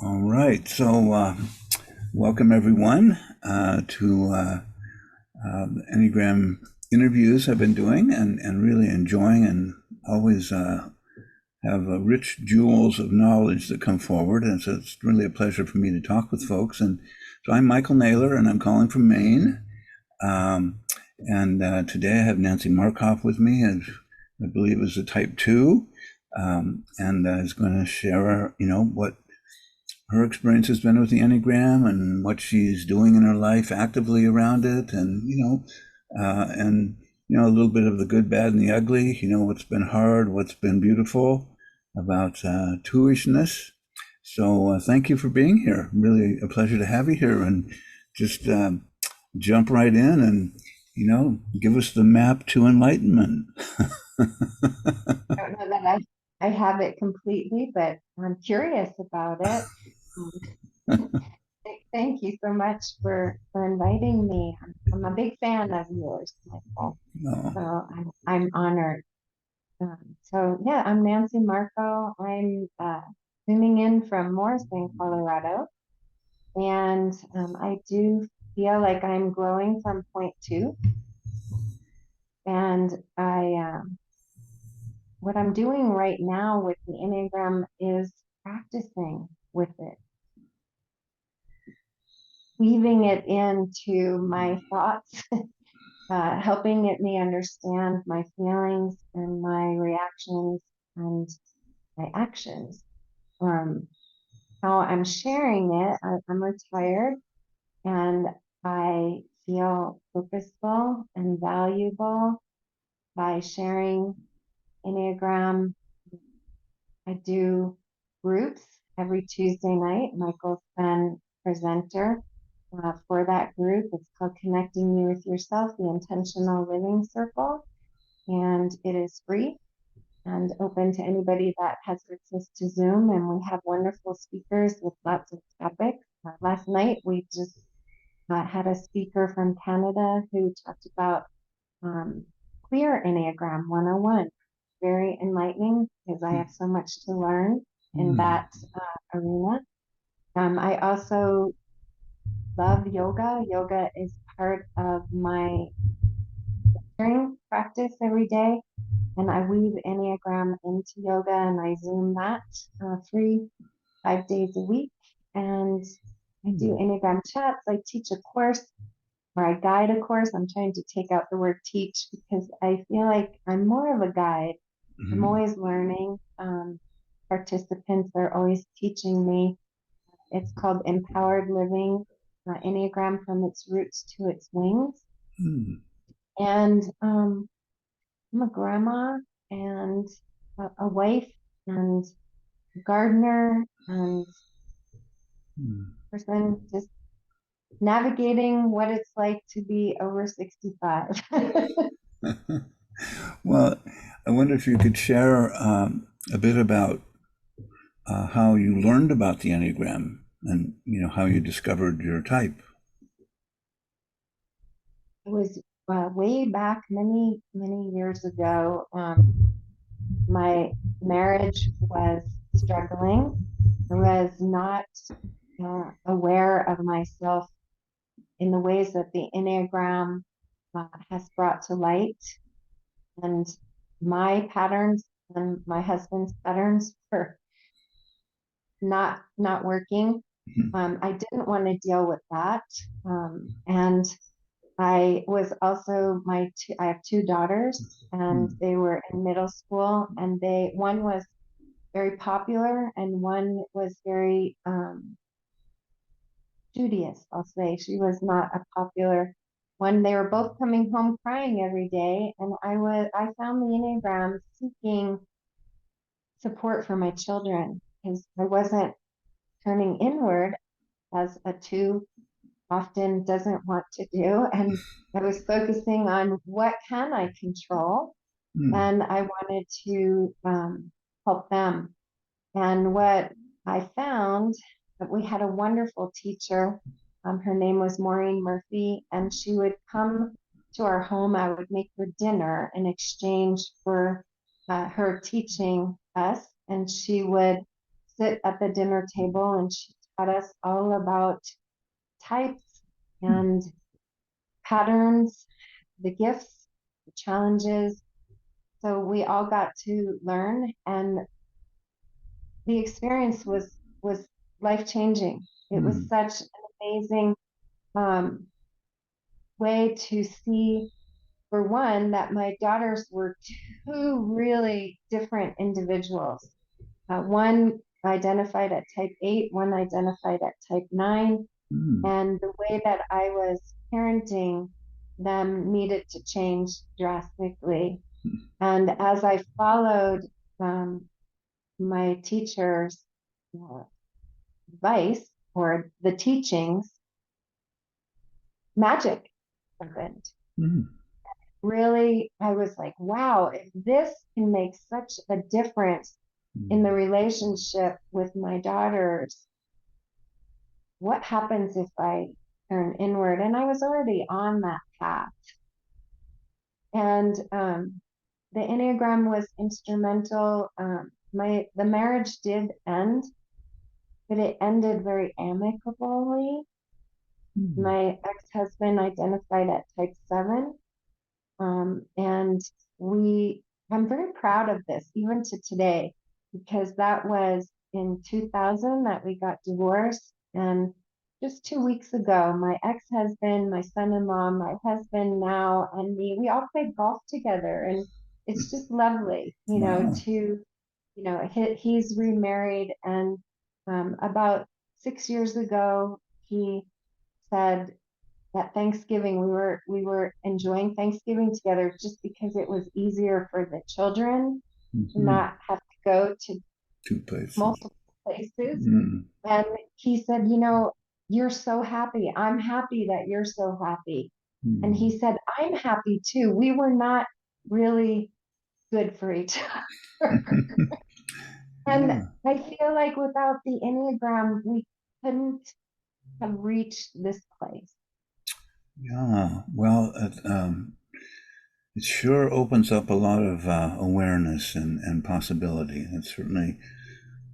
All right, so welcome everyone to the Enneagram interviews I've been doing and really enjoying, and always have rich jewels of knowledge that come forward. And so it's really a pleasure for me to talk with folks. And so I'm Michael Naylor, and I'm calling from Maine. And today I have Nancy Markow with me, and I believe is a type 2, and is going to share, what her experience has been with the Enneagram and what she's doing in her life actively around it, and a little bit of the good, bad, and the ugly. What's been hard, what's been beautiful about two-ishness. So thank you for being here. Really a pleasure to have you here, and just jump right in and give us the map to enlightenment. I don't know that I have it completely, but I'm curious about it. Thank you so much for inviting me. I'm a big fan of yours, Michael. Oh, So I'm honored. So yeah, I'm Nancy Marco. I'm zooming in from Morrison, Colorado, and I do feel like I'm growing from point two, and what I'm doing right now with the Enneagram is practicing with it, weaving it into my thoughts, helping me understand my feelings and my reactions and my actions. How I'm sharing it, I'm retired and I feel purposeful and valuable by sharing Enneagram. I do groups every Tuesday night. Michael's been presenter for that group. It's called Connecting You with Yourself, the Intentional Living Circle. And it is free and open to anybody that has access to Zoom. And we have wonderful speakers with lots of topics. Last night, we just had a speaker from Canada who talked about um, Clear Enneagram 101. Very enlightening because I have so much to learn in hmm. that arena. I also love yoga. Yoga is part of my practice every day, and I weave Enneagram into yoga and I Zoom that 3, 5 days a week. And I do Enneagram chats. I teach a course or I guide a course. I'm trying to take out the word teach because I feel like I'm more of a guide. I'm Hmm. always learning. Participants are always teaching me. It's called Empowered Living, Enneagram from its roots to its wings. Hmm. And I'm a grandma and a wife and a gardener and Hmm. person just navigating what it's like to be over 65. Well, I wonder if you could share a bit about how you learned about the Enneagram, and how you discovered your type. It was way back many, many years ago. My marriage was struggling. I was not aware of myself in the ways that the Enneagram has brought to light. And my patterns and my husband's patterns were not working. I didn't want to deal with that. And I was also I have two daughters and Hmm. they were in middle school and one was very popular and one was very studious, I'll say. She was not a popular one. They were both coming home crying every day, and I found the Enneagram seeking support for my children because I wasn't turning inward as a two often doesn't want to do, and I was focusing on what can I control, Hmm. and I wanted to help them. And what I found that we had a wonderful teacher. Her name was Maureen Murphy, and she would come to our home. I would make her dinner in exchange for her teaching us. And she would sit at the dinner table and she'd taught us all about types and patterns, the gifts, the challenges. So we all got to learn, and the experience was life changing. It was Hmm. such an amazing um, way to see, for one, that my daughters were two really different individuals. One identified at type 8, one identified at type 9, Hmm. and the way that I was parenting them needed to change drastically. And as I followed um, my teacher's uh, advice or the teachings, magic happened. Hmm. Really, I was like, wow, if this can make such a difference in the Hmm. relationship with my daughters, what happens if I turn inward? And I was already on that path. And the Enneagram was instrumental. The marriage did end, but it ended very amicably. Hmm. My ex-husband identified at type 7. And I'm very proud of this, even to today, because that was in 2000 that we got divorced. And just 2 weeks ago, my ex-husband, my son-in-law, my husband now, and me, we all played golf together. And it's just lovely, Wow. he's remarried. And about 6 years ago, he said, that Thanksgiving we were enjoying Thanksgiving together just because it was easier for the children to Hmm. not have to go to Two places. multiple places. Hmm. And he said, you're so happy. I'm happy that you're so happy. And Hmm. he said, I'm happy too. We were not really good for each other. And Yeah. I feel like without the Enneagram, we couldn't have reached this place. Yeah. Well, it sure opens up a lot of awareness and possibility. That's certainly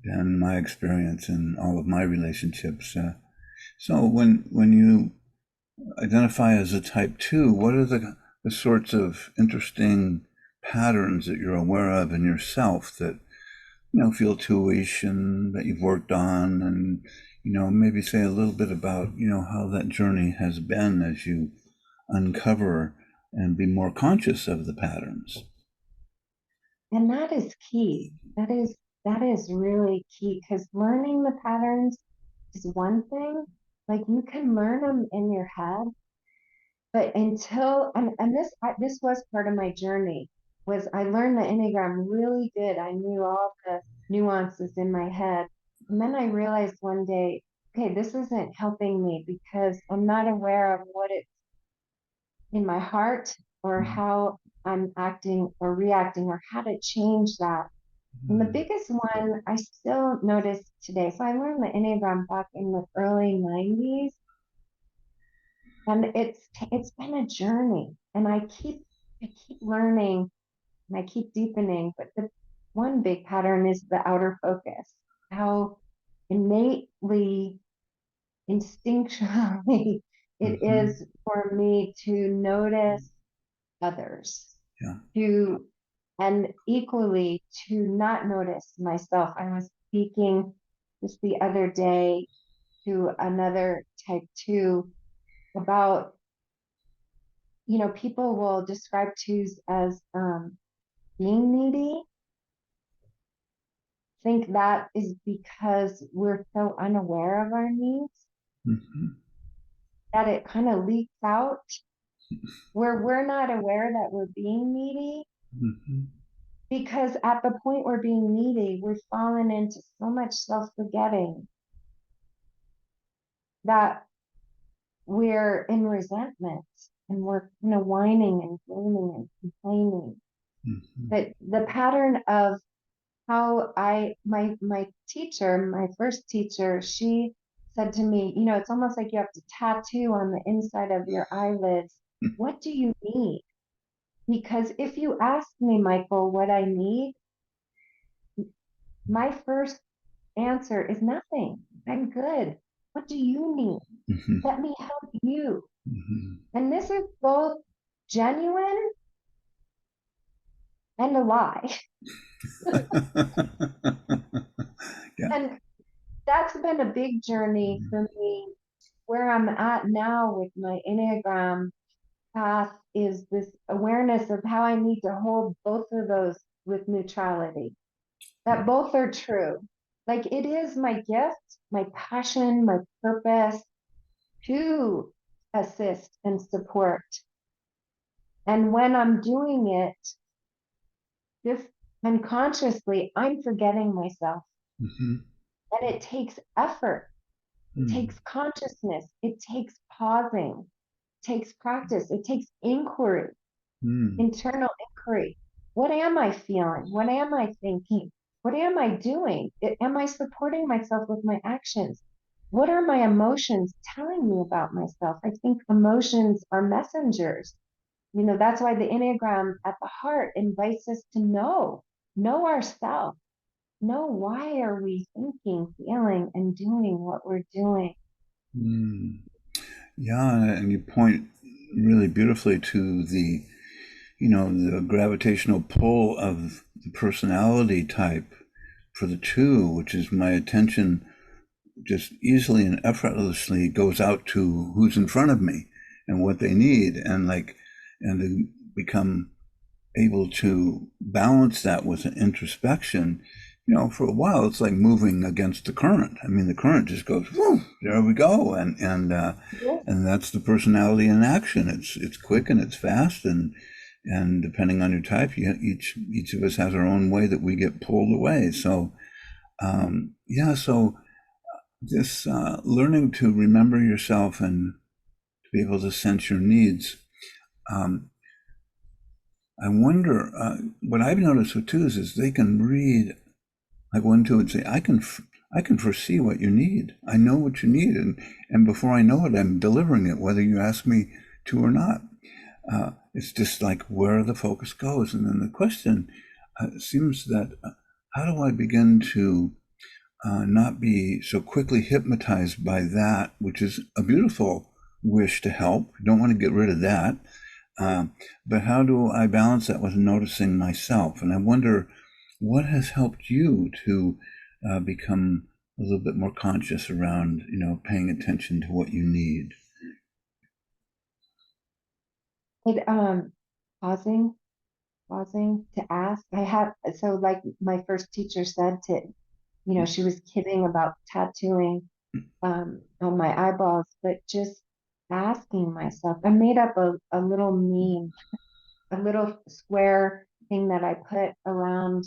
been my experience in all of my relationships. So when you identify as a type 2, what are the sorts of interesting patterns that you're aware of in yourself that feel two-ish and that you've worked on, and maybe say a little bit about how that journey has been as you uncover and be more conscious of the patterns. And that is key. That is really key, because learning the patterns is one thing. Like, you can learn them in your head, but this was part of my journey. Was I learned the Enneagram really good. I knew all the nuances in my head. And then I realized one day, okay, this isn't helping me because I'm not aware of what it's in my heart, or how I'm acting or reacting, or how to change that. And the Mm. biggest one I still notice today. So I learned the Enneagram back in the early 90s, and it's been a journey. And I keep learning, and I keep deepening. But the one big pattern is the outer focus. How innately, instinctually it Mhm. is for me to notice others, Yeah. to and equally to not notice myself. I was speaking just the other day to another type 2 about, people will describe twos as being needy. Think that is because we're so unaware of our needs Mhm. that it kind of leaks out, where we're not aware that we're being needy, Mhm. because at the point we're being needy, we've fallen into so much self-forgetting that we're in resentment, and we're whining and blaming and complaining. Mhm. But the pattern of how my teacher, my first teacher, she said to me, it's almost like you have to tattoo on the inside of your eyelids, what do you need? Because if you ask me, Michael, what I need, my first answer is nothing. I'm good. What do you need? Mm-hmm. Let me help you. Mm-hmm. And this is both genuine and a lie. Yeah. And that's been a big journey for me. Where I'm at now with my Enneagram path is this awareness of how I need to hold both of those with neutrality, that both are true. Like it is my gift, my passion, my purpose to assist and support. And when I'm doing it, just unconsciously, I'm forgetting myself. Mm-hmm. And it takes effort, it takes consciousness, it takes pausing, it takes practice, it takes inquiry, Mm-hmm. internal inquiry. What am I feeling? What am I thinking? What am I doing? Am I supporting myself with my actions? What are my emotions telling me about myself? I think emotions are messengers. That's why the Enneagram at the heart invites us to know ourselves, know why are we thinking, feeling, and doing what we're doing. Mm. Yeah, and you point really beautifully to the gravitational pull of the personality type for the two, which is my attention just easily and effortlessly goes out to who's in front of me and what they need, and to become able to balance that with an introspection. For a while, it's like moving against the current. I mean, the current just goes, whoo, there we go, Yeah. and that's the personality in action. It's quick and it's fast, and depending on your type, each of us has our own way that we get pulled away. So yeah, so this learning to remember yourself and to be able to sense your needs. Um, I wonder, what I've noticed with twos is they can read, like one two would say, I can foresee what you need. I know what you need, and before I know it, I'm delivering it, whether you ask me to or not. It's just like where the focus goes, and then the question seems that how do I begin to not be so quickly hypnotized by that, which is a beautiful wish to help. Don't want to get rid of that. But how do I balance that with noticing myself? And I wonder what has helped you to become a little bit more conscious around, paying attention to what you need. It pausing, pausing to ask. So like my first teacher said she was kidding about tattooing on my eyeballs, but just asking myself. I made up a little meme, a little square thing that I put around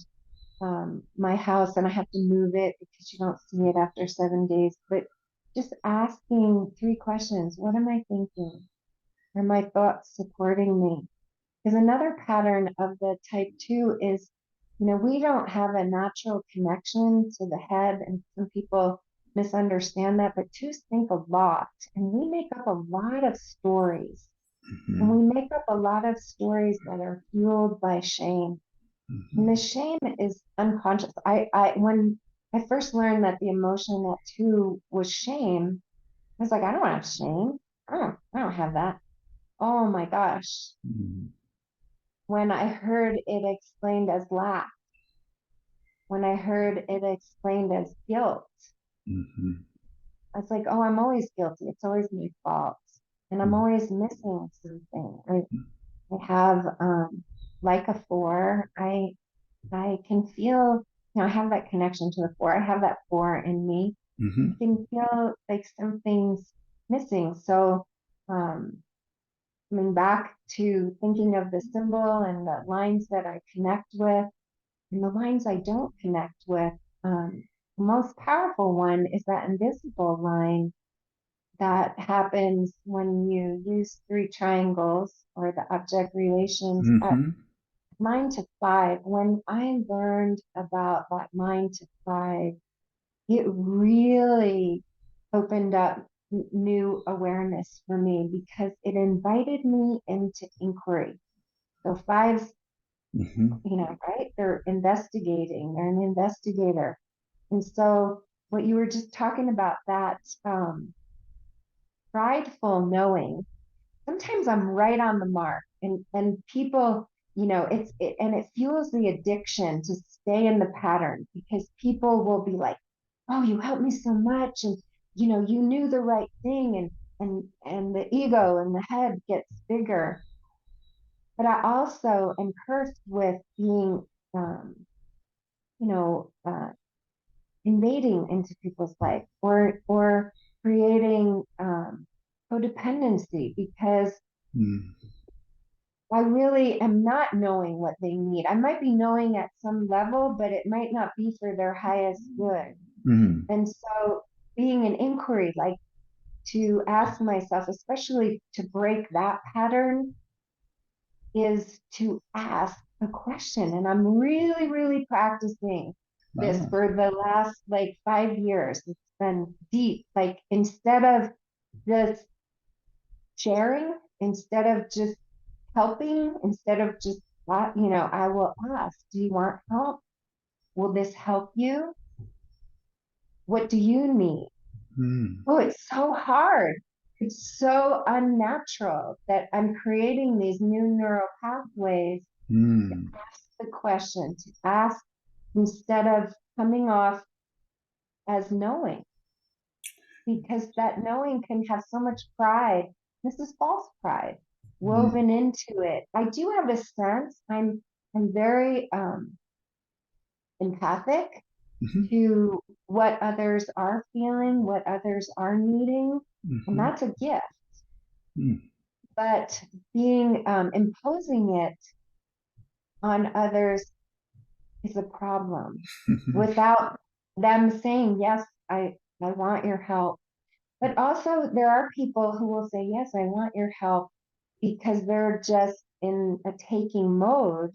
my house, and I have to move it because you don't see it after 7 days. But just asking 3 questions: What am I thinking? Are my thoughts supporting me? Because another pattern of the type two is, we don't have a natural connection to the head, and some people misunderstand that, but twos think a lot, and we make up a lot of stories. And Mm-hmm. we make up a lot of stories that are fueled by shame. And the Mm-hmm. shame is unconscious. When I first learned that the emotion at two was shame, I was like, I don't have shame. I don't have that. Oh my gosh. Mm-hmm. When I heard it explained as lack, when I heard it explained as guilt, Mm-hmm. I was like, oh, I'm always guilty. It's always my fault. And I'm always missing something. I have like a four. I can feel, I have that connection to the four. I have that four in me. Mm-hmm. I can feel like something's missing. So coming back to thinking of the symbol and the lines that I connect with and the lines I don't connect with. The most powerful one is that invisible line that happens when you use three triangles or the object relations at Mm-hmm. 9 to 5. When I learned about that 9 to 5, it really opened up new awareness for me because it invited me into inquiry. So fives, Mm-hmm. right? They're investigating, they're an investigator. And so what you were just talking about, that prideful knowing. Sometimes I'm right on the mark, and people, and it fuels the addiction to stay in the pattern, because people will be like, "Oh, you helped me so much, and you knew the right thing," and the ego and the head gets bigger. But I also am cursed with being, um, you know, uh, invading into people's life, or creating codependency, because Mm. I really am not knowing what they need. I might be knowing at some level, but it might not be for their highest good. Mm. And so being an inquiry, like to ask myself, especially to break that pattern, is to ask a question. And I'm really, really practicing this Oh. for the last like 5 years. It's been deep. Like, instead of just sharing, instead of just helping, instead of just, I will ask, do you want help? Will this help you? What do you need? Mm. Oh, it's so hard. It's so unnatural that I'm creating these new neural pathways to Mm. ask the question, to ask instead of coming off as knowing, because that knowing can have so much pride. This is false pride Mm. woven into it. I do have a sense. I'm very empathic Mhm. to what others are feeling, what others are needing, and Mhm. that's a gift. Mm. But being imposing it on others is a problem, without them saying, yes, I want your help. But also, there are people who will say, yes, I want your help, because they're just in a taking mode.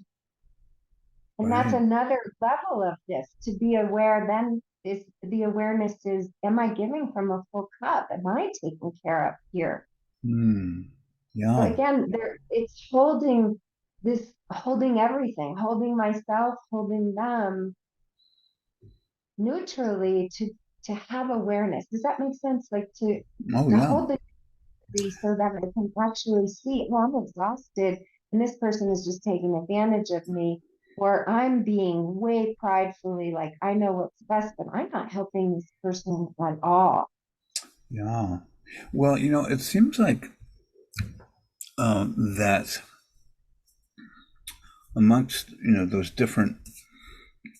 And that's Right. another level of this, to be aware. Then is the awareness is, am I giving from a full cup? Am I taken care of here? Mm. So Yeah. again, it's holding everything, holding myself, holding them neutrally, to have awareness. Does that make sense? Like, Oh, to yeah. hold the, so that I can actually see, well, I'm exhausted, and this person is just taking advantage of me, or I'm being way pridefully like I know what's best, but I'm not helping this person at all. Yeah. Well, it seems like that amongst those different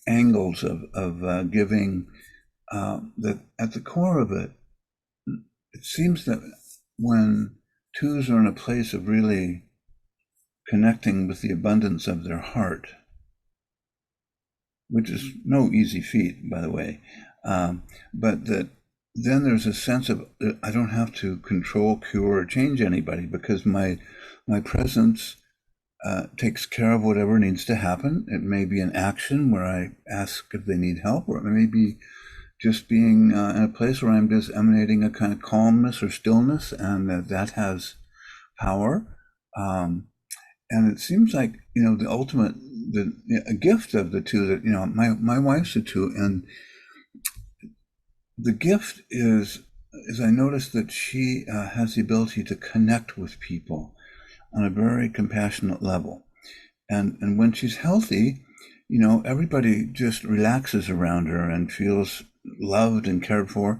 angles of giving, that at the core of it, it seems that when twos are in a place of really connecting with the abundance of their heart, which is no easy feat, by the way, but that then there's a sense of I don't have to control, cure, or change anybody, because my presence takes care of whatever needs to happen. It may be an action where I ask if they need help, or it may be just being in a place where I'm just emanating a kind of calmness or stillness, and that has power. Um, and it seems like the ultimate, a gift of the two, that my wife's a two, and the gift is I noticed that she has the ability to connect with people on a very compassionate level. And when she's healthy, everybody just relaxes around her and feels loved and cared for.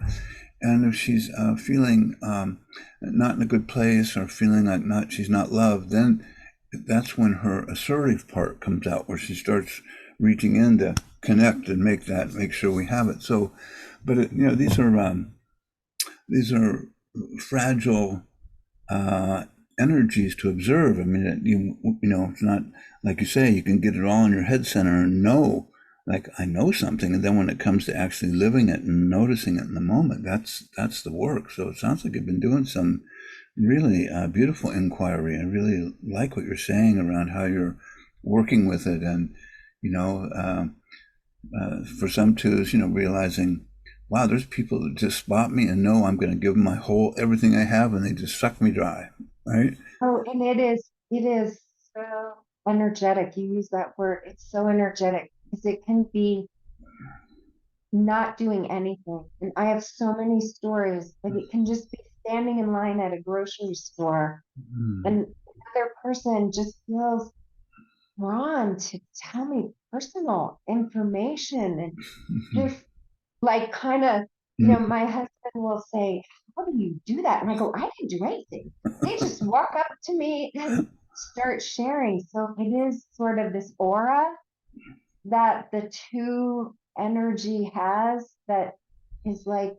And if she's feeling not in a good place, or feeling like she's not loved, then that's when her assertive part comes out, where she starts reaching in to connect and make sure we have it. So, but these are fragile energies to observe. I mean, it's not like you say, you can get it all in your head center and know, like, I know something. And then when it comes to actually living it and noticing it in the moment, that's the work. So it sounds like you've been doing some really beautiful inquiry. I really like what you're saying around how you're working with it. And, you know, uh, for some twos, realizing, wow, there's people that just spot me and know I'm going to give them my whole everything I have, and they just suck me dry, right? Oh, and it is so energetic. You use that word. It's so energetic, because it can be not doing anything. And I have so many stories. Like it can just be standing in line at a grocery store Mm. and another person just feels drawn to tell me personal information and Mhm. just like kind of, Mm. my husband will say, how do you do that? And I go, I didn't do anything. They just walk up to me and start sharing. So it is sort of this aura that the two energy has that is like,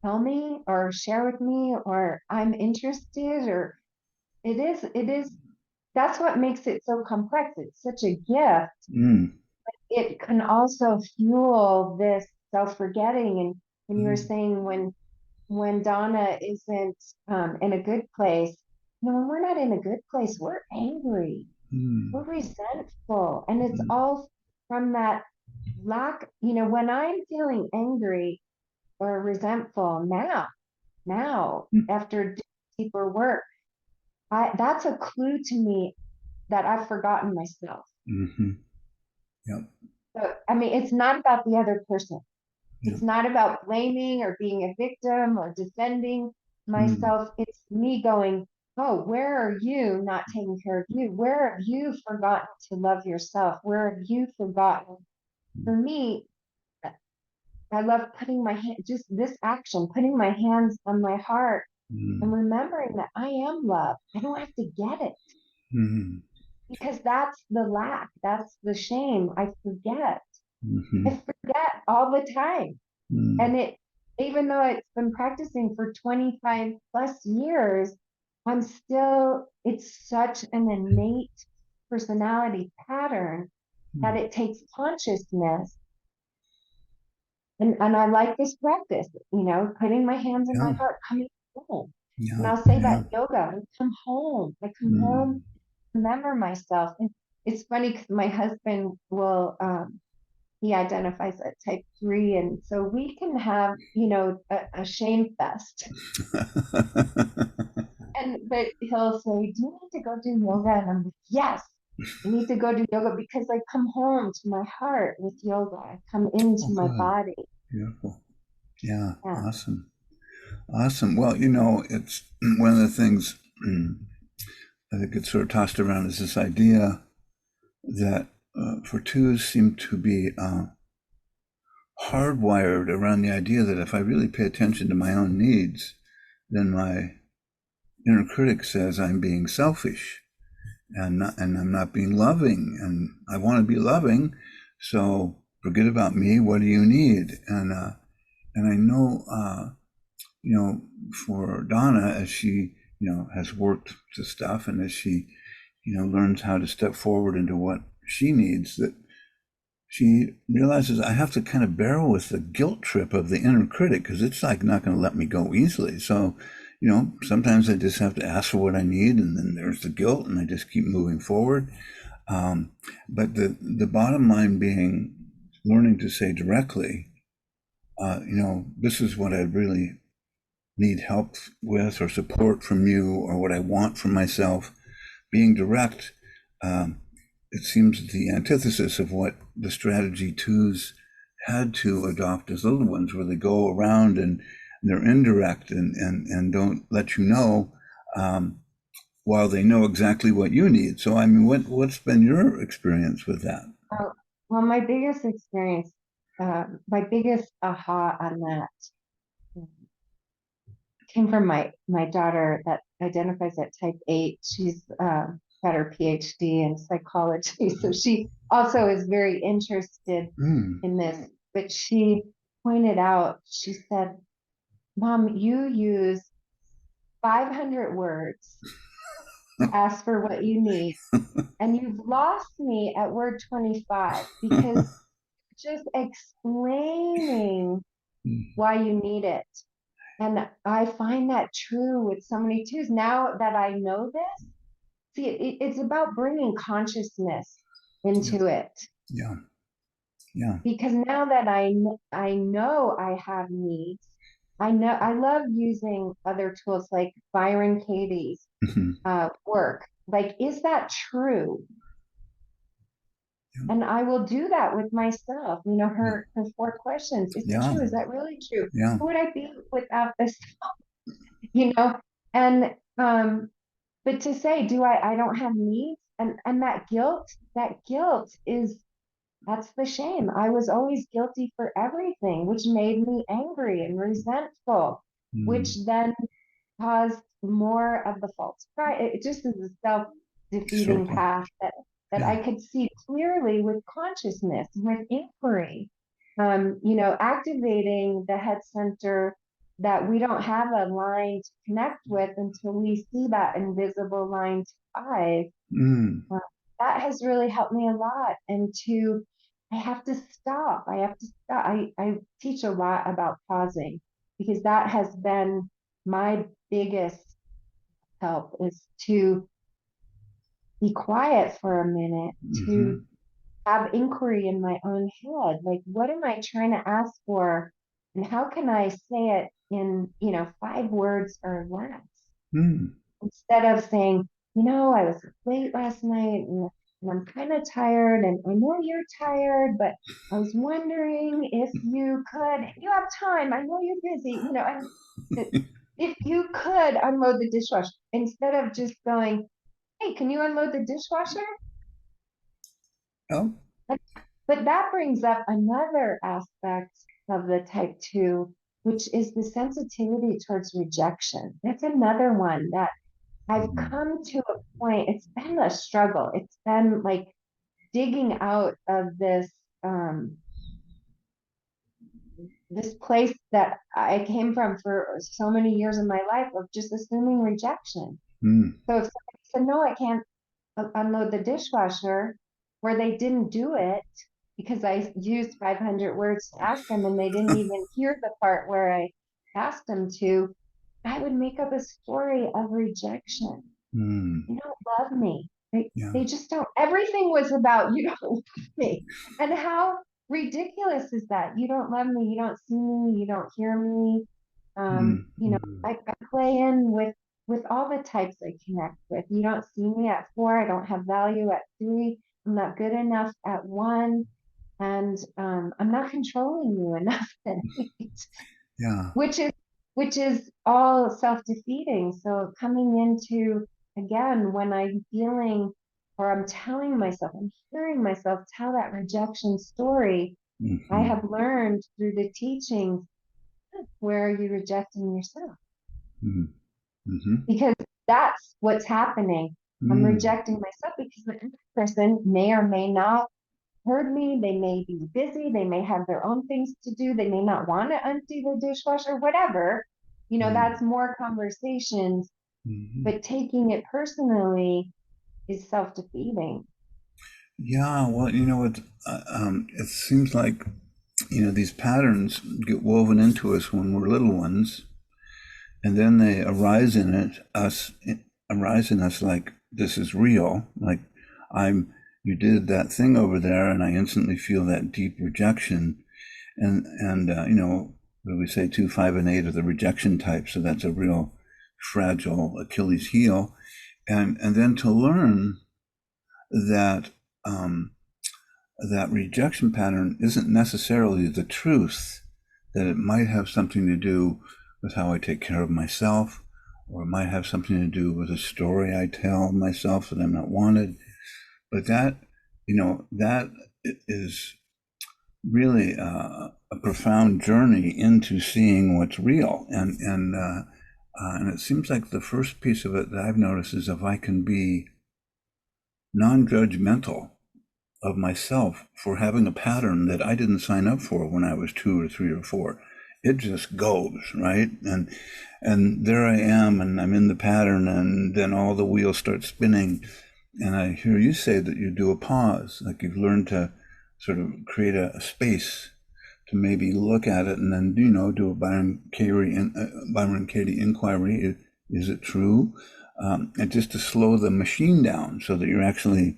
tell me or share with me or I'm interested or it is that's what makes it so complex. It's such a gift. Mm. It can also fuel this self-forgetting. And when you were Mm. saying when Donna isn't in a good place, when we're not in a good place, we're angry, we're Mm. resentful, and it's Mm. all from that lack. When I'm feeling angry or resentful now after doing deeper work, that's a clue to me that I've forgotten myself. Mhm. Yep. So, I mean, it's not about the other person. Yep. It's not about blaming or being a victim or defending Mm. myself. It's me going, oh, where are you not taking care of you? Where have you forgotten to love yourself? Where have you forgotten? For me, I love putting my hand, just this action, putting my hands on my heart and Mm. remembering that I am love. I don't have to get it Mm. because that's the lack. That's the shame. I forget. I Mhm. forget all the time. Mm. And even though it's been practicing for 25 plus years, it's such an innate personality pattern that Mm. it takes consciousness. And I like this practice, putting my hands in my Yeah. heart, coming home. And Yeah. I'll say Yeah. that yoga, I come home. I come home, Mm. remember myself. And it's funny because my husband he identifies as type 3. And so we can have, a shame fest. But he'll say, do you need to go do yoga? And I'm like, yes, I need to go do yoga because I come home to my heart with yoga. I come into Oh, my good. body. Beautiful. Yeah. Yeah. Awesome. Awesome. Well, it's one of the things I think it's sort of tossed around is this idea that for twos seem to be hardwired around the idea that if I really pay attention to my own needs, then my inner critic says I'm being selfish and I'm not being loving, and I want to be loving, so forget about me. What do you need? And I know for Donna, as she has worked the stuff, and as she learns how to step forward into what she needs, that she realizes I have to kind of bear with the guilt trip of the inner critic because it's like not going to let me go easily. So, sometimes I just have to ask for what I need, and then there's the guilt, and I just keep moving forward. Um, but the bottom line being learning to say directly, this is what I really need help with, or support from you, or what I want from myself. Being direct, um, it seems the antithesis of what the strategy twos had to adopt as little ones, where they go around and they're indirect and don't let you know, um, while they know exactly what you need. So, I mean, what's been your experience with that? Uh, well, my biggest experience, my biggest aha on that came from my daughter that identifies at type 8. She's got her PhD in psychology, so she also is very interested Mm. in this. But she pointed out, she said, "Mom, you use 500 words to ask for what you need, and you've lost me at word 25 because just explaining why you need it." And I find that true with so many twos. Now that I know this, see, it's about bringing consciousness Yeah, into it. yeah, yeah. Because now that I know I have needs, I know I love using other tools like Byron Katie's Mhm. work. Like, is that true? Yeah. And I will do that with myself. Her 4 questions. Is it Yeah. true? Is that really true? Yeah. Who would I be without this? You know, and but to say, I don't have needs, and that guilt is that's the shame. I was always guilty for everything, which made me angry and resentful, Mm. which then caused more of the false pride. It just is a self-defeating Circle. path that Yeah. I could see clearly with consciousness, with inquiry. Activating the head center that we don't have a line to connect with until we see that invisible line to five. Mm. uh, that has really helped me a lot. I have to stop. I have to stop. I teach a lot about pausing because that has been my biggest help is to be quiet for a minute, to Mm-hmm. have inquiry in my own head. Like, what am I trying to ask for? And how can I say it in, 5 words or less? Mm. Instead of saying, I was late last night and I'm kind of tired and I know you're tired, but I was wondering if if you have time, I know you're busy, and if you could unload the dishwasher instead of just going, hey, can you unload the dishwasher? Oh. But, but that brings up another aspect of the type two, which is the sensitivity towards rejection. That's another one that I've Mm. come to a point, it's been a struggle. It's been like digging out of um, this place that I came from for so many years in my life of just assuming rejection. Mm. So if somebody said, no, I can't unload the dishwasher, where they didn't do it because I used 500 words to ask them and they didn't even hear the part where I asked them to, I would make up a story of rejection. Mm. You don't love me. Yeah. They just don't. Everything was about you don't love me. And how ridiculous is that? You don't love me. You don't see me. You don't hear me. Mm. Mm. I play in with all the types I connect with. You don't see me at 4. I don't have value at 3. I'm not good enough at 1. And I'm not controlling you enough at 8, Yeah. which is all self-defeating. So coming into, again, when I'm feeling or I'm telling myself, I'm hearing myself tell that rejection story, I Mm-hmm. have learned through the teachings, where are you rejecting yourself? Mm. Mm-hmm. Because that's what's happening. I'm Mm. rejecting myself because the other person may or may not heard me. They may be busy. They may have their own things to do. They may not want to empty the dishwasher, whatever. That's Mm. more conversations, Mm-hmm. but taking it personally is self-defeating. Yeah. Well, it seems like, these patterns get woven into us when we're little ones, and then they arise in us like this is real. Like you did that thing over there, and I instantly feel that deep rejection. And what do we say? 2, 5, and 8 are the rejection type. So that's a real fragile Achilles heel. And then to learn that um, that rejection pattern isn't necessarily the truth, that it might have something to do with how I take care of myself, or it might have something to do with a story I tell myself that I'm not wanted. But that is really a profound journey into seeing what's real. And it seems like the first piece of it that I've noticed is if I can be non-judgmental of myself for having a pattern that I didn't sign up for when I was 2 or 3 or 4. It just goes, right? And there I am, and I'm in the pattern, and then all the wheels start spinning. And I hear you say that you do a pause, like you've learned to sort of create a space to maybe look at it and then, do a Byron Katie inquiry. Is it true? And just to slow the machine down so that you're actually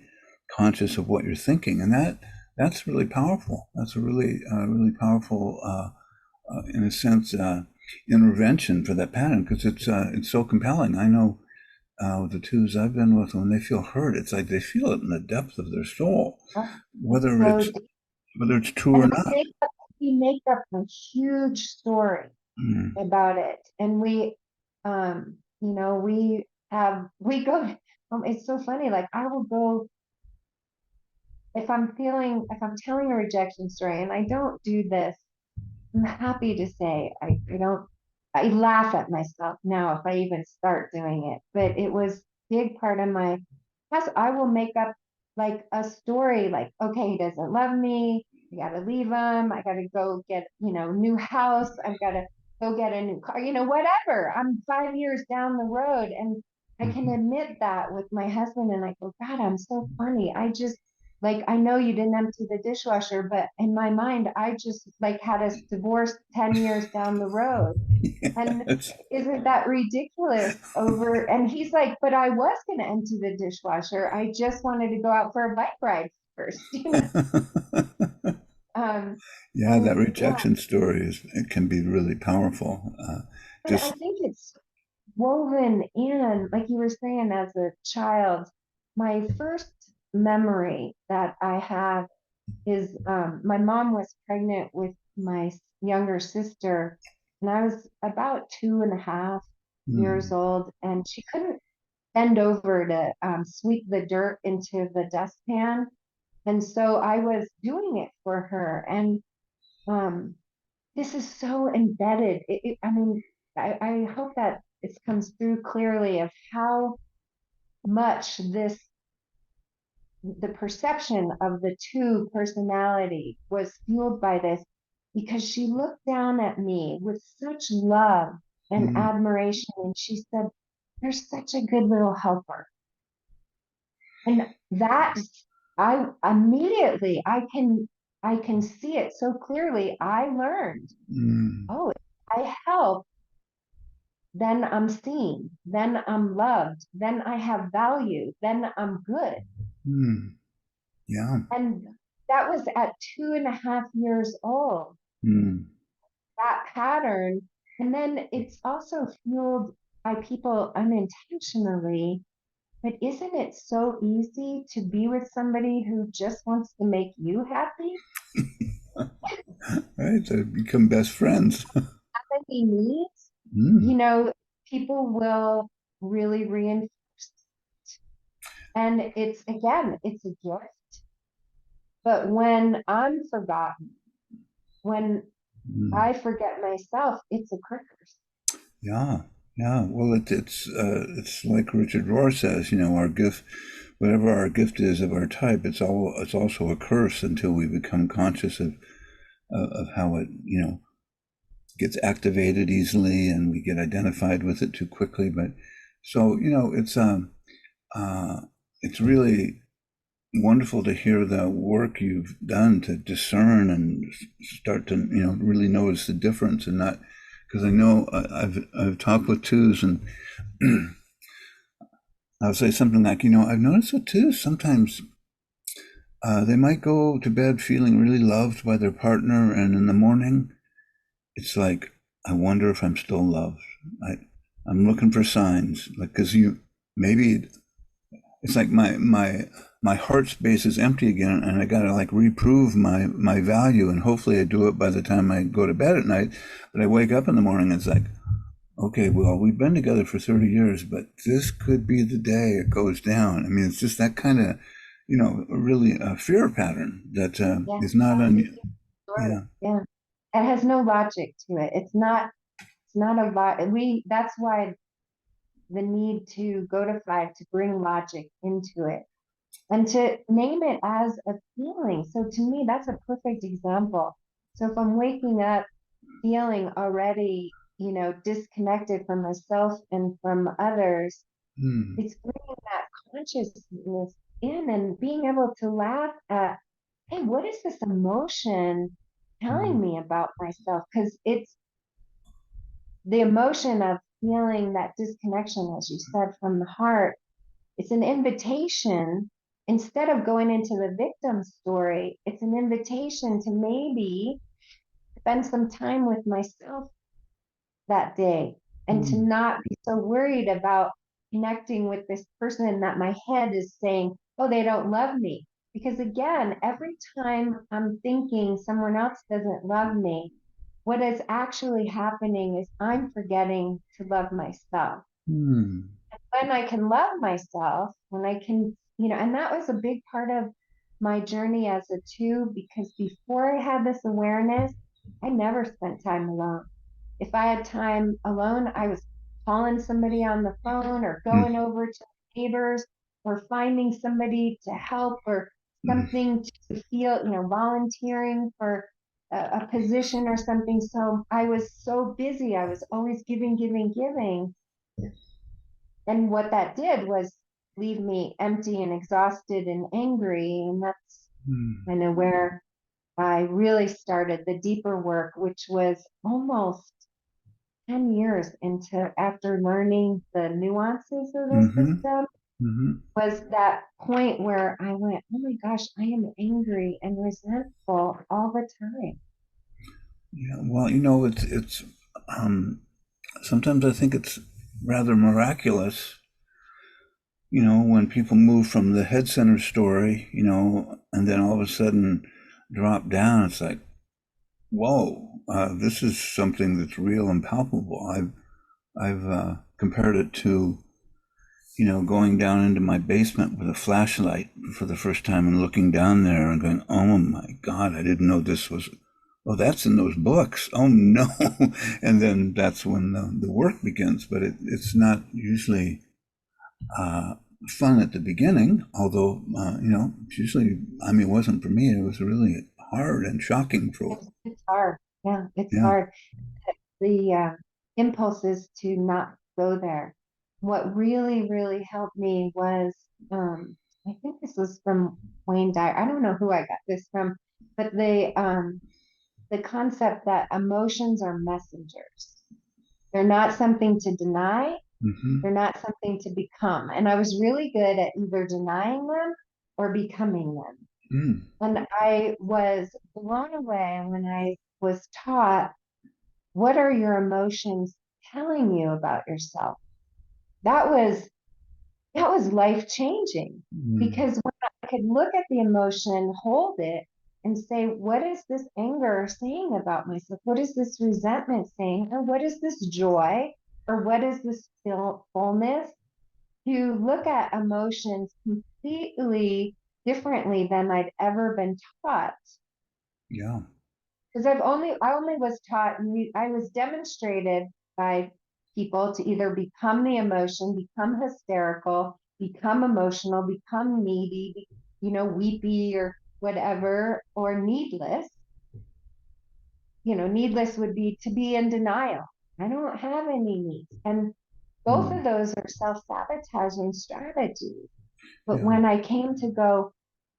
conscious of what you're thinking, and that's really powerful. That's a really powerful, in a sense, intervention for that pattern, because it's so compelling. I know The twos I've been with, when they feel hurt, it's like they feel it in the depth of their soul, Oh, it's whether so it's deep. whether it's true or And not. we make up a huge story Mm, about it. And we go, it's so funny. Like I will go, if I'm telling a rejection story, and I don't do this, I'm happy to say I don't, I laugh at myself now if I even start doing it, but it was big part of my past. I will make up like a story like, okay, he doesn't love me. I got to leave him. I got to go get, new house. I've got to go get a new car, whatever. I'm 5 years down the road and I can mhm. admit that with my husband and I go, God, I'm so funny. I just like I know you didn't empty the dishwasher, but in my mind, I just like had us divorced 10 years down the road. And Yes. isn't that ridiculous over? And he's like, but I was going to empty the dishwasher. I just wanted to go out for a bike ride first, Um, Yeah, that and yeah, rejection story it can be really powerful. but I Just think it's woven in, like you were saying, as a child. My first memory that I have is my mom was pregnant with my younger sister, and I was about 2.5 years mm, old, and she couldn't bend over to sweep the dirt into the dustpan. And so I was doing it for her. And um, this is so embedded. I mean, I hope that it comes through clearly of how much the perception of the two personality was fueled by this because she looked down at me with such love and mm, admiration and she said, "You're such a good little helper." And that I immediately I can see it so clearly. I learned, mm, oh, if I help, then I'm seen, then I'm loved, then I have value, then I'm good. mm. Yeah. And that was at 2.5 years old, Mm, that pattern. And then it's also fueled by people unintentionally. But isn't it so easy to be with somebody who just wants to make you happy? right. To become best friends. He needs, you Mm, know, people will really reinforce. And it's a gift. But when I'm forgotten, when mm. I forget myself, it's a curse. Yeah. Yeah. Well, it's like Richard Rohr says. Our gift, whatever our gift is of our type, it's also a curse until we become conscious of how it gets activated easily and we get identified with it too quickly. But so uh, it's really wonderful to hear the work you've done to discern and start to really notice the difference and not because I know I've talked with twos and I'll say something like I've noticed with twos sometimes they might go to bed feeling really loved by their partner and in the morning it's like I wonder if I'm still loved. I I'm looking for signs like because you maybe it's like my heart space is empty again and I gotta like reprove my value and hopefully I do it by the time I go to bed at night. But I wake up in the morning and it's like, okay, well, we've been together for 30 years, but this could be the day it goes down. I mean, it's just that kind of really a fear pattern that Yeah, is not that's a un huge story. yeah. Yeah. It has no logic to it. It's not a lot. That's why the need to go to five to bring logic into it and to name it as a feeling. So to me, that's a perfect example. So if I'm waking up feeling already, disconnected from myself and from others, Hmm. it's bringing that consciousness in and being able to laugh at, hey, what is this emotion Hmm. telling me about myself? Because it's the emotion of feeling that disconnection, as you said, from the heart. It's an invitation. Instead of going into the victim story, it's an invitation to maybe spend some time with myself that day and to Hmm. not be so worried about, connecting with this person that my head is saying, oh, they don't love me. Because again, every time I'm thinking someone else doesn't love me, what is actually happening is I'm forgetting to love myself. Hmm. When I can love myself, when I can, and that was a big part of my journey as a two, because before I had this awareness, I never spent time alone. If I had time alone, I was calling somebody on the phone or Hmm. going over to neighbors or finding somebody to help or Hmm. something to feel, volunteering for a position or something. So I was so busy. I was always giving, giving, giving. And what that did was leave me empty and exhausted and angry. And that's Hmm. kind of where I really started the deeper work, which was almost 10 years into after learning the nuances of the Hmm. system, Hmm. was that point where I went, oh my gosh, I am angry and resentful all the time. Yeah. Well, it's um, sometimes I think it's rather miraculous, when people move from the head center story, and then all of a sudden drop down. It's like, whoa, this is something that's real and palpable. I've compared it to, going down into my basement with a flashlight for the first time and looking down there and going, oh my God, I didn't know this was, oh, that's in those books. Oh no. And then that's when the work begins. But it's not usually uh, fun at the beginning, although, it's usually, I mean, it wasn't for me. It was really hard and shocking for, It's hard. Yeah, it's yeah. hard. The impulse is to not go there. What really, really helped me was, I think this was from Wayne Dyer. I don't know who I got this from, but the concept that emotions are messengers. They're not something to deny. Hmm. They're not something to become. And I was really good at either denying them or becoming them. Mm. And I was blown away when I was taught, what are your emotions telling you about yourself? That was that was life changing, Mm. because when I could look at the emotion, hold it, and say, what is this anger saying about myself? What is this resentment saying? Or what is this joy? Or what is this fullness? To look at emotions completely differently than I'd ever been taught. Yeah. Because I only was taught, and I was demonstrated by people to either become the emotion, become hysterical, become emotional, become needy, weepy or whatever, or needless. Needless would be to be in denial. I don't have any needs. And both Mm. of those are self-sabotaging strategies. But Yeah. when I came to go,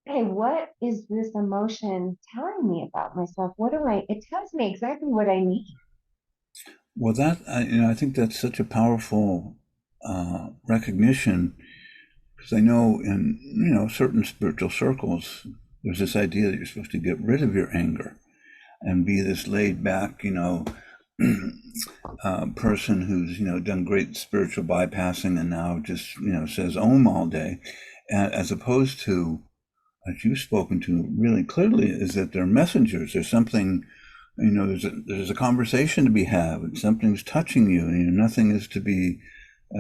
hey, what is this emotion telling me about myself? It tells me exactly what I need. Well, I think that's such a powerful recognition, because I know in, certain spiritual circles, there's this idea that you're supposed to get rid of your anger and be this laid back, person who's, done great spiritual bypassing and now just, says Om all day, as opposed to, as you've spoken to really clearly, is that they're messengers. There's something, there's a conversation to be had, and something's touching you, and nothing is to be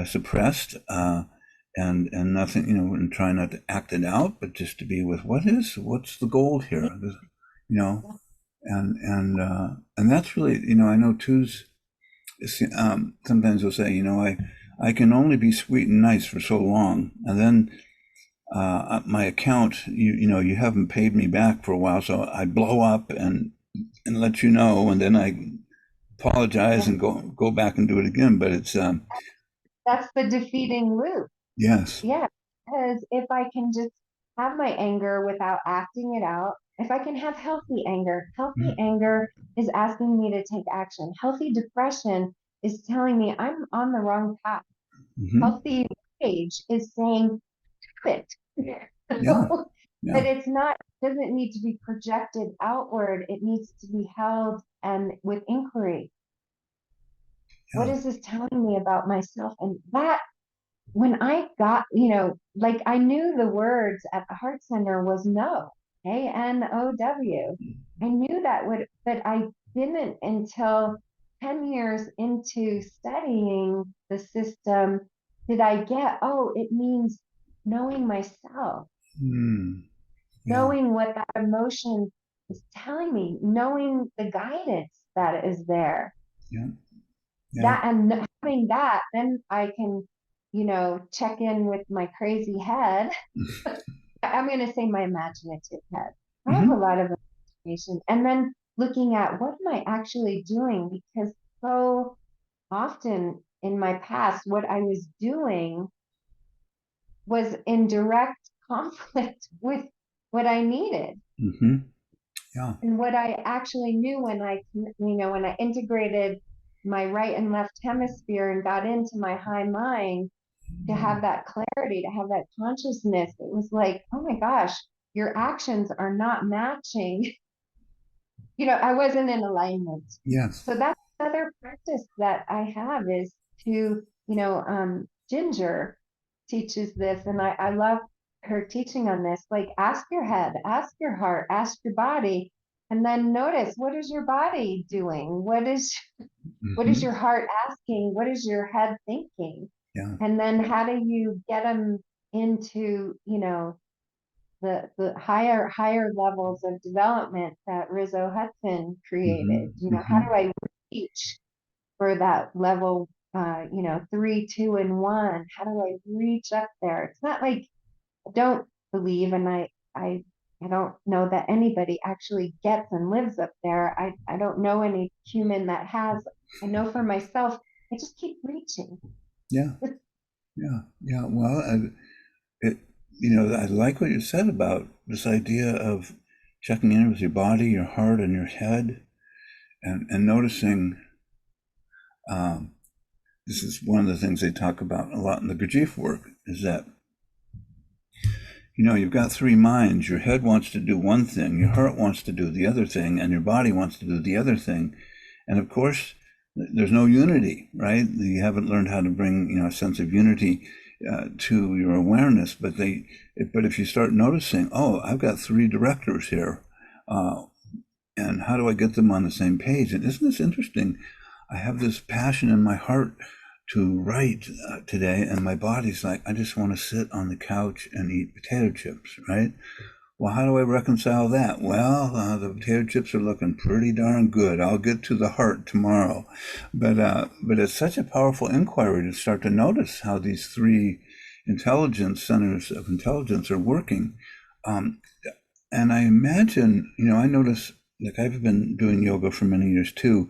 suppressed, and nothing, and try not to act it out, but just to be with what's the gold here, you know, and that's really, I know twos. Sometimes they'll say, I can only be sweet and nice for so long, and then my account, you haven't paid me back for a while, so I blow up and let you know, and then I apologize Yeah, and go back and do it again. But it's that's the defeating loop. yes. Yeah, because if I can just have my anger without acting it out, if I can have healthy anger is asking me to take action. Healthy depression is telling me I'm on the wrong path. Mm-hmm. Healthy rage is saying quit. Yeah, But yeah, it's not, doesn't need to be projected outward. It needs to be held and with inquiry. What yeah. is this telling me about myself? And that when I got, like I knew the words at the Heart Center was no, Anow. I knew that would, but I didn't until 10 years into studying the system did I get, oh, it means knowing myself, Mm. Yeah. knowing what that emotion is telling me, knowing the guidance that is there. Yeah. Yeah. That and having that, then I can, check in with my crazy head. I'm going to say my imaginative head. I have a Hmm. lot of imagination. And then looking at what am I actually doing? Because so often in my past, what I was doing was in direct conflict with what I needed. Hmm. Yeah. And what I actually knew when I integrated my right and left hemisphere and got into my high mind to have that clarity, to have that consciousness, it was like, oh my gosh, your actions are not matching. I wasn't in alignment. Yes. So that's another practice that I have is to, Ginger teaches this, and I love her teaching on this. Like, ask your head, ask your heart, ask your body, and then notice what is your body doing? What is Hmm. your heart asking? What is your head thinking? Yeah. And then how do you get them into, the higher levels of development that Rizzo Hudson Hmm. created? How Hmm. do I reach for that level, 3, 2, and 1? How do I reach up there? It's not like I don't believe, and I don't know that anybody actually gets and lives up there. I don't know any human that has. I know for myself, I just keep reaching. Yeah. Yeah. Yeah. Well, it, I like what you said about this idea of checking in with your body, your heart, and your head, and noticing. Um, this is one of the things they talk about a lot in the Gurdjieff work. Is that you've got three minds. Your head wants to do one thing, your heart wants to do the other thing, and your body wants to do the other thing. And of course, there's no unity, right? You haven't learned how to bring, a sense of unity to your awareness. But if you start noticing, oh, I've got three directors here, uh, and how do I get them on the same page? And isn't this interesting? I have this passion in my heart to write today, and my body's like, I just want to sit on the couch and eat potato chips, right? Well, how do I reconcile that? Well, the potato chips are looking pretty darn good. I'll get to the heart tomorrow, but it's such a powerful inquiry to start to notice how these three intelligence centers of intelligence are working. Um, and I imagine, I notice, like I've been doing yoga for many years too,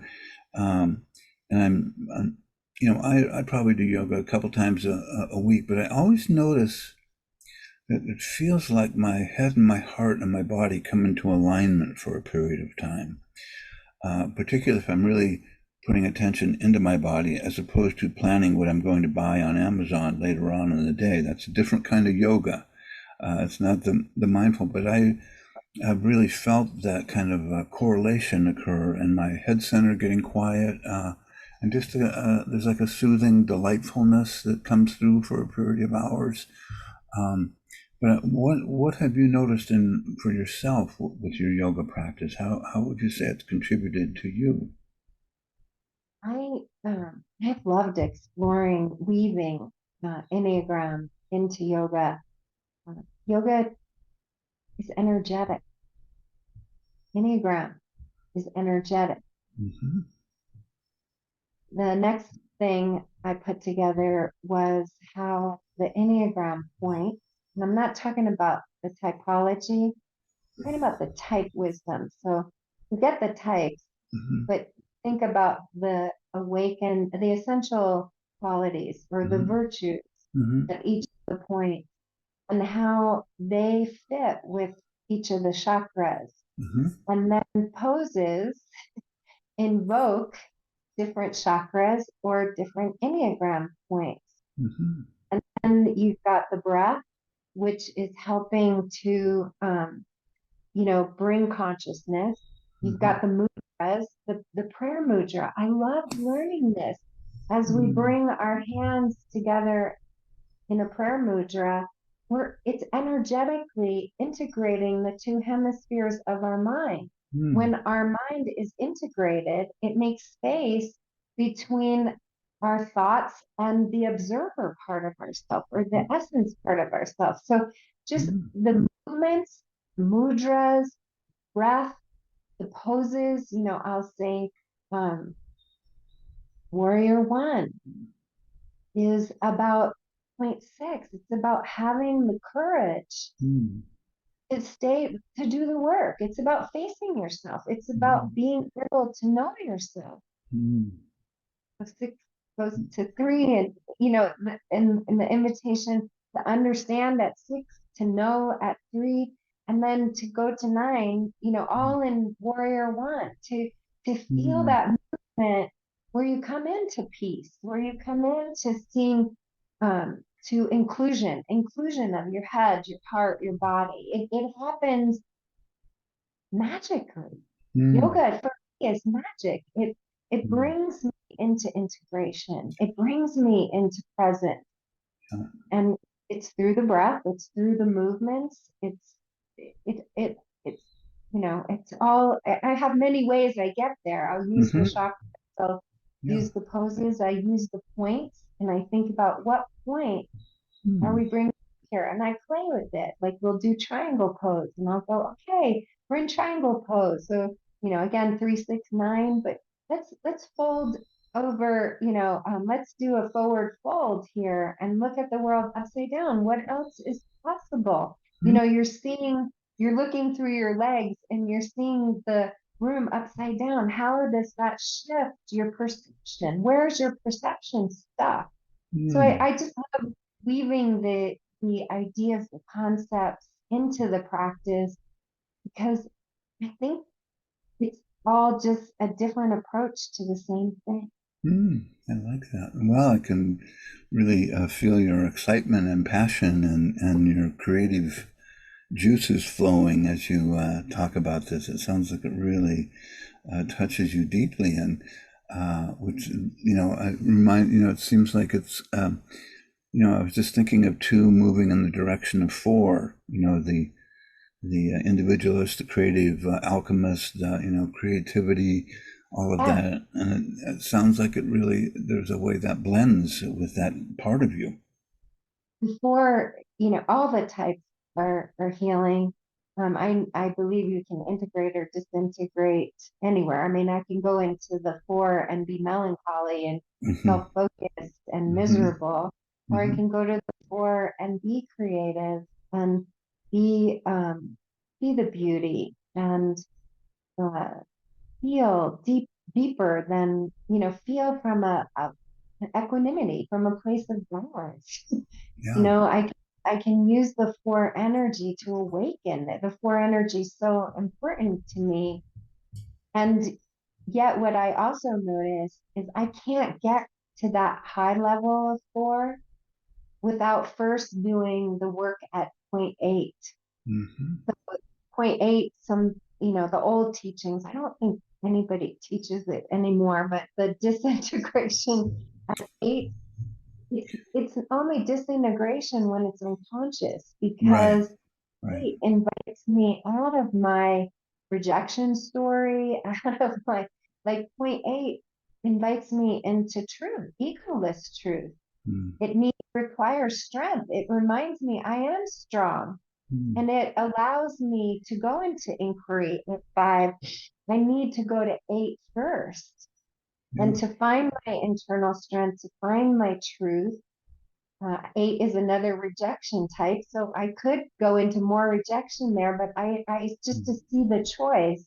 um, and I probably do yoga a couple times a week, but I always notice that it feels like my head and my heart and my body come into alignment for a period of time, particularly if I'm really putting attention into my body as opposed to planning what I'm going to buy on Amazon later on in the day. That's a different kind of yoga. It's not the mindful, but I've really felt that kind of correlation occur, and my head center getting quiet, and just there's like a soothing delightfulness that comes through for a period of hours. Um, but what have you noticed in for yourself with your yoga practice? How would you say it's contributed to you? I've loved exploring weaving Enneagram into yoga. Yoga is energetic. Enneagram is energetic. Hmm. The next thing I put together was how the Enneagram point, and I'm not talking about the typology, I'm talking about the type wisdom. So forget the types, Hmm. but think about the essential qualities or the Hmm. virtues Hmm. of each of the points and how they fit with each of the chakras. Hmm. And then poses invoke different chakras or different Enneagram points. Hmm. And then you've got the breath, which is helping to, bring consciousness. You've Hmm. got the mudras, the prayer mudra. I love learning this as we Hmm. bring our hands together in a prayer mudra, it's energetically integrating the two hemispheres of our mind. Mm. When our mind is integrated, it makes space between our thoughts and the observer part of ourselves, or the essence part of ourselves. So just Mm. the movements, mudras, breath, the poses, I'll say um, warrior one is about point six. It's about having the courage Mm. to do the work. It's about facing yourself. It's Mm. about being able to know yourself. Mm. Six goes to three, and in the invitation to understand at six, to know at three, and then to go to nine, all in warrior one, to feel Mm. that movement where you come into peace, where you come into seeing to inclusion of your head, your heart, your body. It happens magically. Mm. Yoga for me is magic. It Mm. brings me into integration. It brings me into presence. Yeah. And it's through the breath, it's through the movements. It's it's all. I have many ways I get there. I'll use the Mm-hmm. chakras, I'll Yeah. use the poses, I use the points, and I think about what point are Mm. we bringing here? And I play with it. Like we'll do triangle pose, and I'll go, okay, we're in triangle pose. So again, 3, 6, 9. But let's fold over. Let's do a forward fold here and look at the world upside down. What else is possible? Mm. You're looking through your legs, and you're seeing the room upside down. How does that shift your perception? Where's your perception stuck? So Mm. I just love weaving the ideas, the concepts into the practice, because I think it's all just a different approach to the same thing. Mm. I like that. Well, I can really feel your excitement and passion and your creative juices flowing as you talk about this. It sounds like it really touches you deeply, and which I remind it seems like it's I was just thinking of two moving in the direction of four. The individualist, the creative, alchemist, creativity, all of Yeah, that, and it sounds like it really there's a way that blends with that part of you. before all the types are healing. I believe you can integrate or disintegrate anywhere. I mean, I can go into the four and be melancholy and Hmm. self-focused and Hmm. miserable, or I Hmm. can go to the four and be creative and be see the beauty and uh, feel deeper than feel from an equanimity, from a place of balance. Yeah. I can use the four energy to awaken. The four energy is so important to me. And yet what I also notice is I can't get to that high level of four without first doing the work at point eight. Hmm. Point eight, the old teachings, I don't think anybody teaches it anymore, but the disintegration at eight, it's only disintegration when it's unconscious, Right. because Right. eight invites me out of my rejection story, out of my, like, point eight invites me into truth, egoless truth. Mm. Requires strength. It reminds me I am strong. Mm. And it allows me to go into inquiry at 5. I need to go to 8 first. And Yeah. to find my internal strength, to find my truth. 8 is another rejection type. So I could go into more rejection there, but I just to see the choice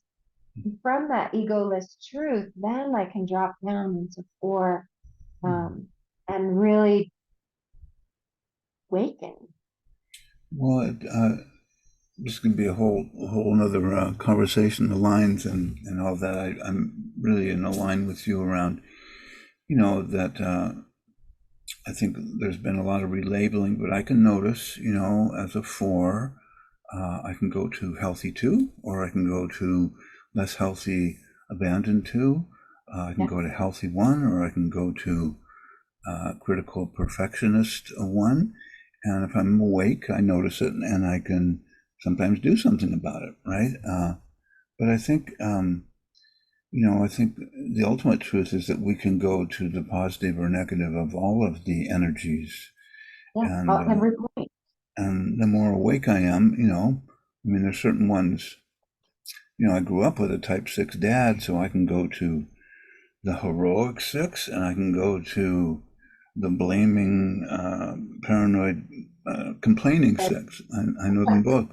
from that egoless truth, then I can drop down into 4 Mm. um, and really waken. Well, this could be a whole another conversation, the lines and all that. I'm really in a line with you around, that I think there's been a lot of relabeling, but I can notice, as a four, I can go to healthy two, or I can go to less healthy abandoned two. I can Yeah. go to healthy one, or I can go to critical perfectionist one. And if I'm awake, I notice it, and I can sometimes do something about it, right? But I think, I think the ultimate truth is that we can go to the positive or negative of all of the energies, Yeah, and every point. and the more awake I am, I mean, there's certain ones. I grew up with a Type 6 dad, so I can go to the heroic 6, and I can go to the blaming, paranoid, complaining But 6. I know them both,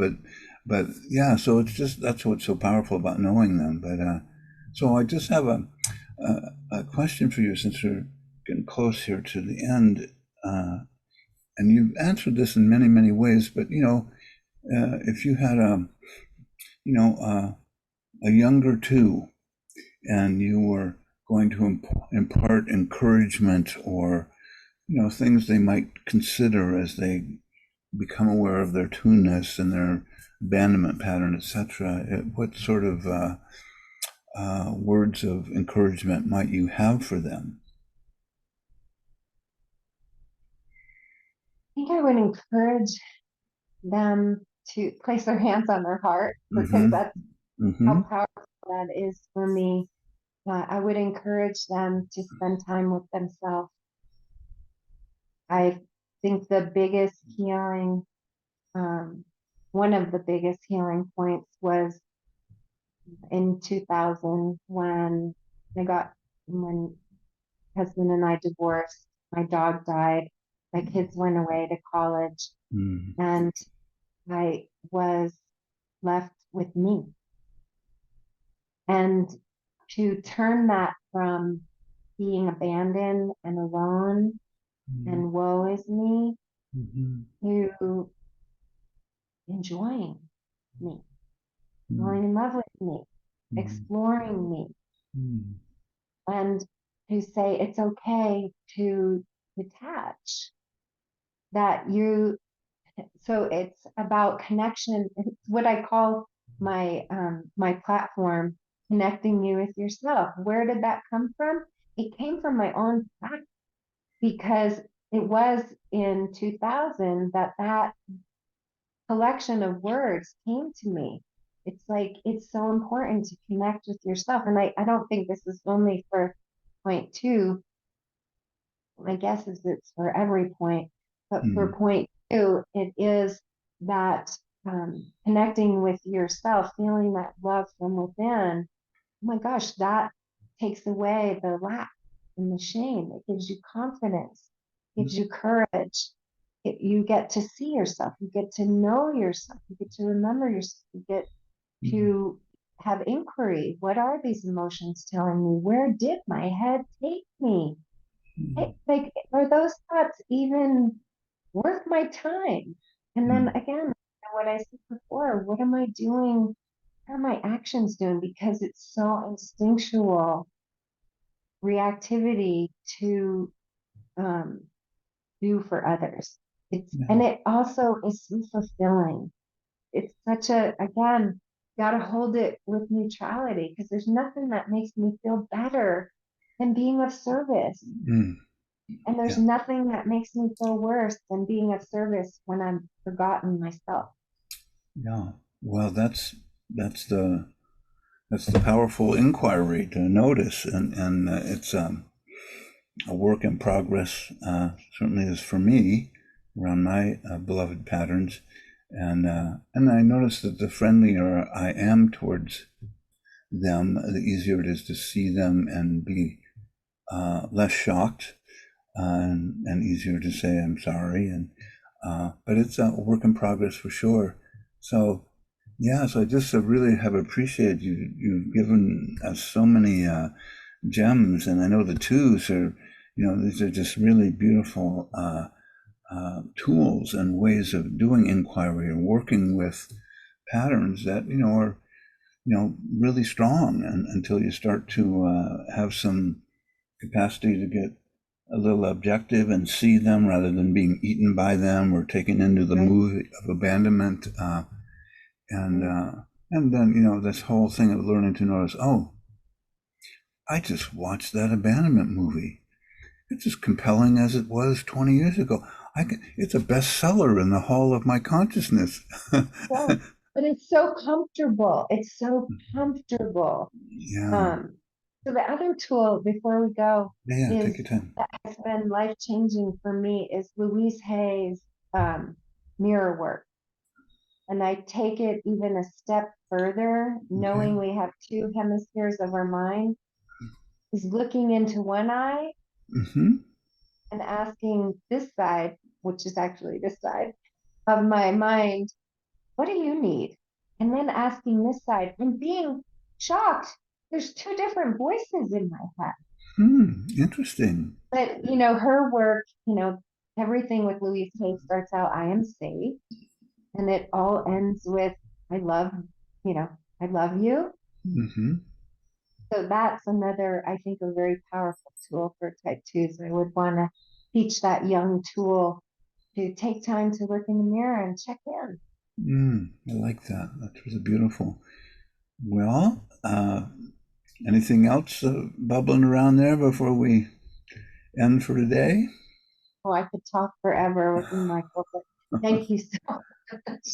but yeah. So it's just that's what's so powerful about knowing them. But so I just have a question for you, since we're getting close here to the end, and you've answered this in many many ways. But if you had you know a younger two, and you were going to impart encouragement, or things they might consider as they become aware of their two-ness and their abandonment pattern, etc., what sort of words of encouragement might you have for them? I think I would encourage them to place their hands on their heart, because Mm-hmm. that's Mm-hmm. how powerful that is for me. I would encourage them to spend time with themselves. I think the biggest healing, um, one of the biggest healing points was in 2000 when husband and I divorced, my dog died, my kids went away to college, Mm-hmm. and I was left with me. And to turn that from being abandoned and alone and woe is me Mm-hmm. to enjoying me, falling in love with me, exploring me, Mm-hmm. and to say it's okay to detach, that you, so it's about connection. It's what I call my platform, connecting you with yourself. Where did that come from? It came from my own practice, because it was in 2000 that collection of words came to me. It's like it's so important to connect with yourself. And I don't think this is only for point two. My guess is it's for every point, but for Mm-hmm. point two, it is that connecting with yourself, feeling that love from within. Oh my gosh, that takes away the lack and the shame. It gives you confidence, gives you courage. You get to see yourself, you get to know yourself, you get to remember yourself, you get Mm-hmm. to have inquiry. What are these emotions telling me? Where did my head take me? Like, are those thoughts even worth my time? And then Mm-hmm. again, what I said before, what am I doing? What are my actions doing? Because it's so instinctual reactivity to um, do for others. And Yeah. it also is so fulfilling. It's such a, again, gotta hold it with neutrality, because there's nothing that makes me feel better than being of service. Mm. And there's Yeah. nothing that makes me feel worse than being of service when I'm forgotten myself. Yeah. Well, that's the that's the powerful inquiry to notice, and it's a work in progress. Certainly is for me around my beloved patterns, and I notice that the friendlier I am towards them, the easier it is to see them and be less shocked, and easier to say I'm sorry. And but it's a work in progress for sure. So yeah, so I just really have appreciated you. You've given us so many gems, and I know the twos are, these are just really beautiful tools and ways of doing inquiry or working with patterns that are really strong, and until you start to have some capacity to get a little objective and see them rather than being eaten by them or taken into the Right? movie of abandonment, and Right. uh, and then this whole thing of learning to notice, oh, I just watched that abandonment movie. It's as compelling as it was 20 years ago. It's a bestseller in the hall of my consciousness. So, but it's so comfortable. It's so comfortable. Yeah. Um, so the other tool before we go Yeah, yeah, take is your time. that has been life changing for me is Louise Hay's um, mirror work. And I take it even a step further, Okay. knowing we have two hemispheres of our mind, is looking into one eye Mm-hmm. and asking this side, which is actually this side of my mind, what do you need? And then asking this side and being shocked. There's two different voices in my head. Hmm. Interesting. But, her work, everything with Louise Hay starts out, I am safe. And it all ends with, I love, you know, I love you. Mm-hmm. So that's another, I think, a very powerful tool for type twos. I would want to teach that young tool to take time to look in the mirror and check in. I like that. That was beautiful. Well, anything else bubbling around there before we end for today? Oh, I could talk forever with you, Michael, but thank you so much.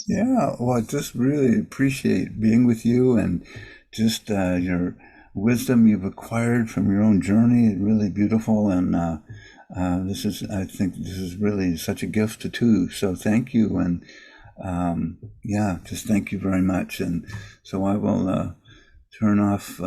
Yeah, well, I just really appreciate being with you and just your wisdom you've acquired from your own journey. Really beautiful, and I think, this is really such a gift to two. So thank you, and yeah, just thank you very much. And so I will turn off.